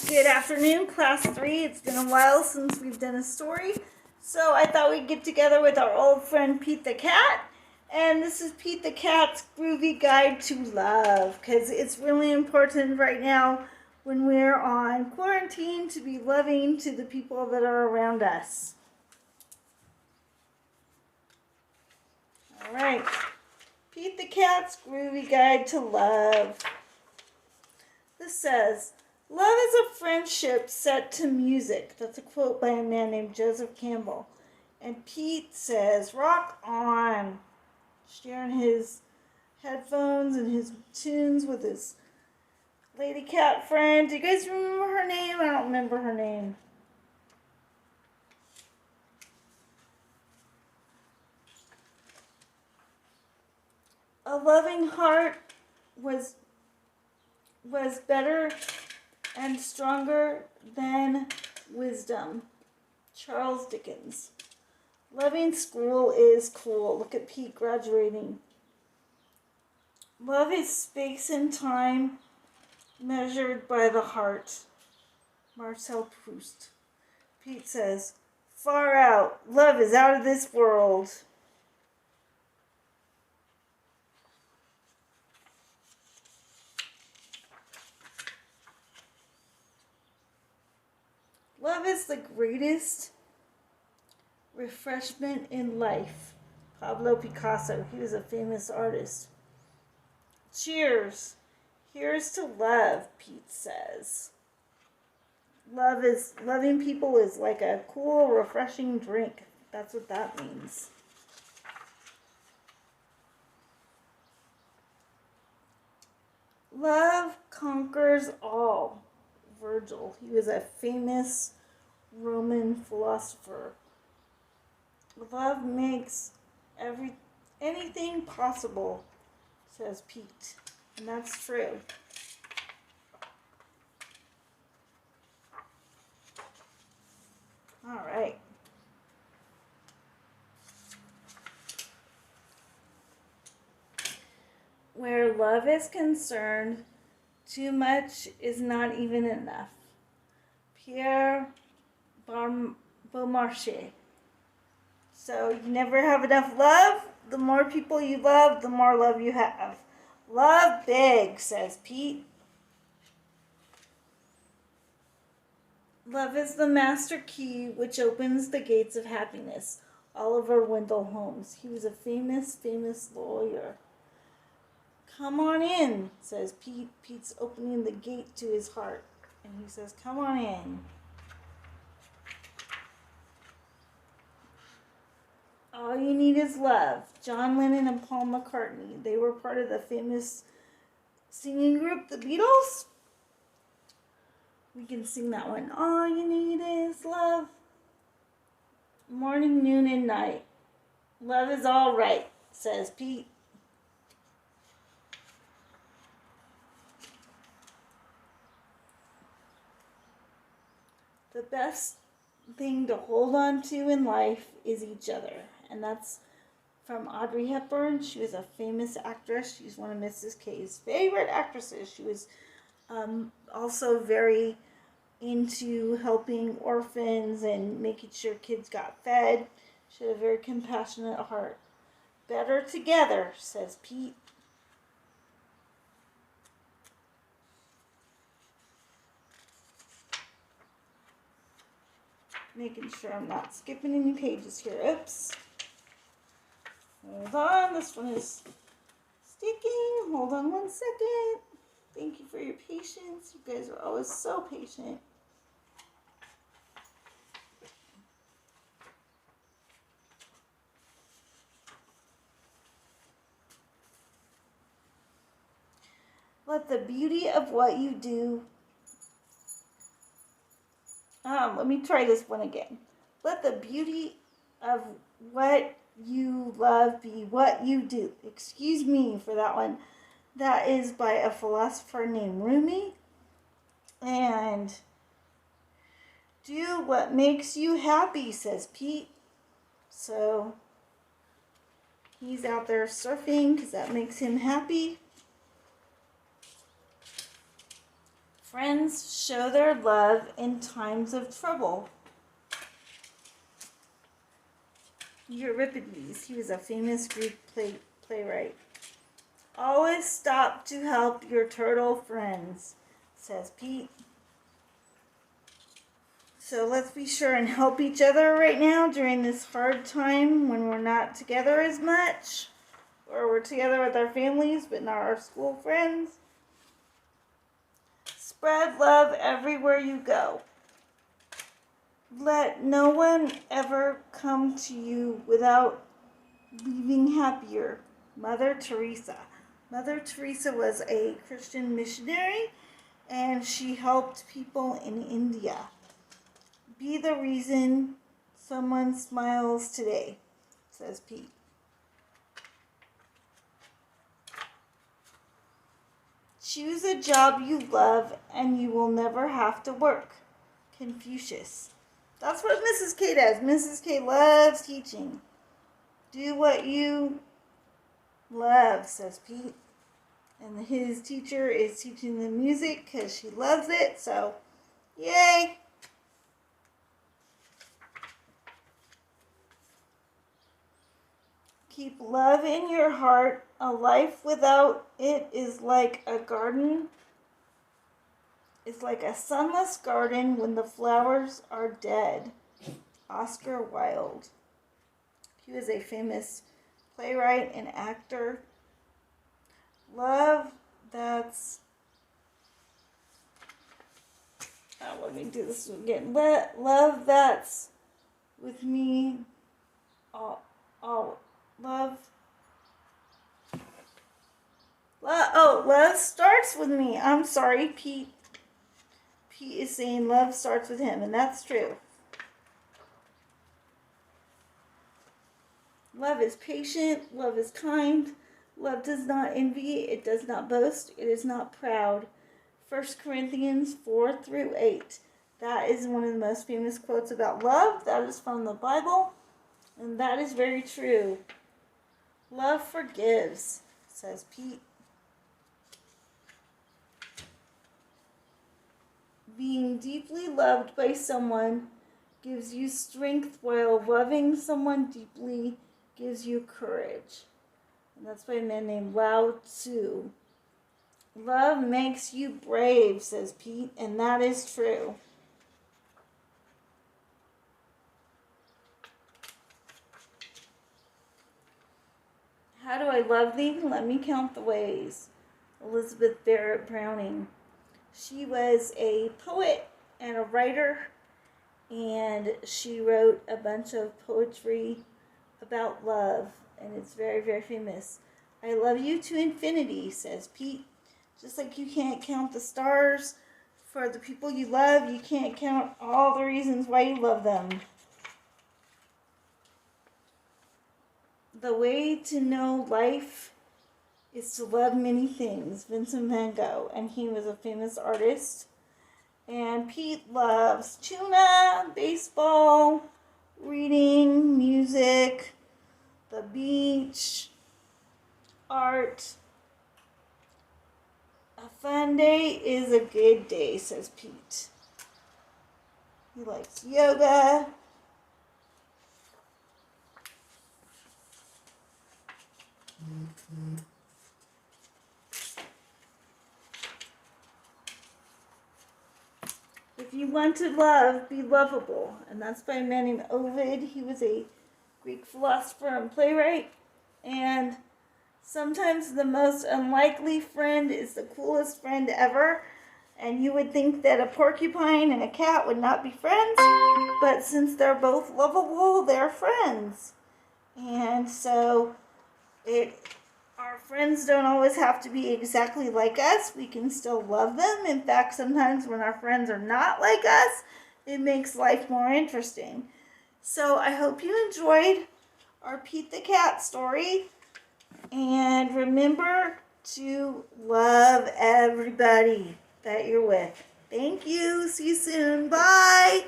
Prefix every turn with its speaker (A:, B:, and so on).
A: Good afternoon, class 3. It's been a while since we've done a story, so I thought we'd get together with our old friend Pete the Cat. And this is Pete the Cat's Groovy Guide to Love, because it's really important right now when we're on quarantine to be loving to the people that are around us. All right, Pete the Cat's Groovy Guide to Love. This says, "Love is a friendship set to music." That's a quote by a man named Joseph Campbell. And Pete says, "Rock on." Sharing his headphones and his tunes with his lady cat friend. Do you guys remember her name? I don't remember her name. A loving heart was better and stronger than wisdom. Charles Dickens. Loving school is cool. Look at Pete graduating. Love is space and time measured by the heart. Marcel Proust. Pete says, "Far out. Love is out of this world." Love is the greatest refreshment in life. Pablo Picasso, he was a famous artist. Cheers. Here's to love, Pete says. Loving people is like a cool, refreshing drink. That's what that means. Love conquers all. Virgil, he was a famous Roman philosopher. Love makes anything possible, says Pete. And that's true. All right. Where love is concerned, too much is not even enough. Pierre Beaumarchais. So you never have enough love. The more people you love, the more love you have. Love big, says Pete. Love is the master key which opens the gates of happiness. Oliver Wendell Holmes. He was a famous lawyer. "Come on in," says Pete. Pete's opening the gate to his heart. And he says, "Come on in." All you need is love. John Lennon and Paul McCartney. They were part of the famous singing group, the Beatles. We can sing that one. All you need is love. Morning, noon, and night. Love is all right, says Pete. The best thing to hold on to in life is each other. And that's from Audrey Hepburn. She was a famous actress. She's one of Mrs. K's favorite actresses. She was also very into helping orphans and making sure kids got fed. She had a very compassionate heart. Better together, says Pete. Making sure I'm not skipping any pages here. Oops. Hold on. This one is sticking. Hold on 1 second. Thank you for your patience. You guys are always so patient. Let the beauty of what you do. Let me try this one again. Let the beauty of what you love be what you do. Excuse me for that one. That is by a philosopher named Rumi. And do what makes you happy, says Pete. So he's out there surfing because that makes him happy. Friends show their love in times of trouble. Euripides, he was a famous Greek playwright. Always stop to help your turtle friends, says Pete. So let's be sure and help each other right now during this hard time when we're not together as much, or we're together with our families but not our school friends. Spread love everywhere you go. Let no one ever come to you without leaving happier. Mother Teresa. Mother Teresa was a Christian missionary, and she helped people in India. Be the reason someone smiles today, says Pete. Choose a job you love and you will never have to work. Confucius. That's what Mrs. K does. Mrs. K loves teaching. Do what you love, says Pete. And his teacher is teaching the music because she loves it, so yay! Keep love in your heart. A life without it is like a garden. It's like a sunless garden when the flowers are dead. Oscar Wilde. He was a famous playwright and actor. Love that's... let me do this again. Love that's with me all love starts with me. I'm sorry, Pete is saying love starts with him, and that's true. Love is patient, love is kind, love does not envy, it does not boast, it is not proud. 1 Corinthians 4-8. That is one of the most famous quotes about love. That is from the Bible, and that is very true. Love forgives, says Pete. Being deeply loved by someone gives you strength, while loving someone deeply gives you courage. And that's by a man named Lao Tzu. Love makes you brave, says Pete, and that is true. How do I love thee? Let me count the ways. Elizabeth Barrett Browning. She was a poet and a writer, and she wrote a bunch of poetry about love, and it's very, very famous. I love you to infinity, says Pete. Just like you can't count the stars for the people you love, you can't count all the reasons why you love them. The way to know life is to love many things. Vincent van Gogh, and he was a famous artist. And Pete loves tuna, baseball, reading, music, the beach, art. A fun day is a good day, says Pete. He likes yoga. If you want to love, be lovable. And that's by a man named Ovid. He was a Greek philosopher and playwright. And sometimes the most unlikely friend is the coolest friend ever. And you would think that a porcupine and a cat would not be friends. But since they're both lovable, they're friends. And so our friends don't always have to be exactly like us. We can still love them. In fact, sometimes when our friends are not like us, it makes life more interesting. So I hope you enjoyed our Pete the Cat story. And remember to love everybody that you're with. Thank you. See you soon. Bye.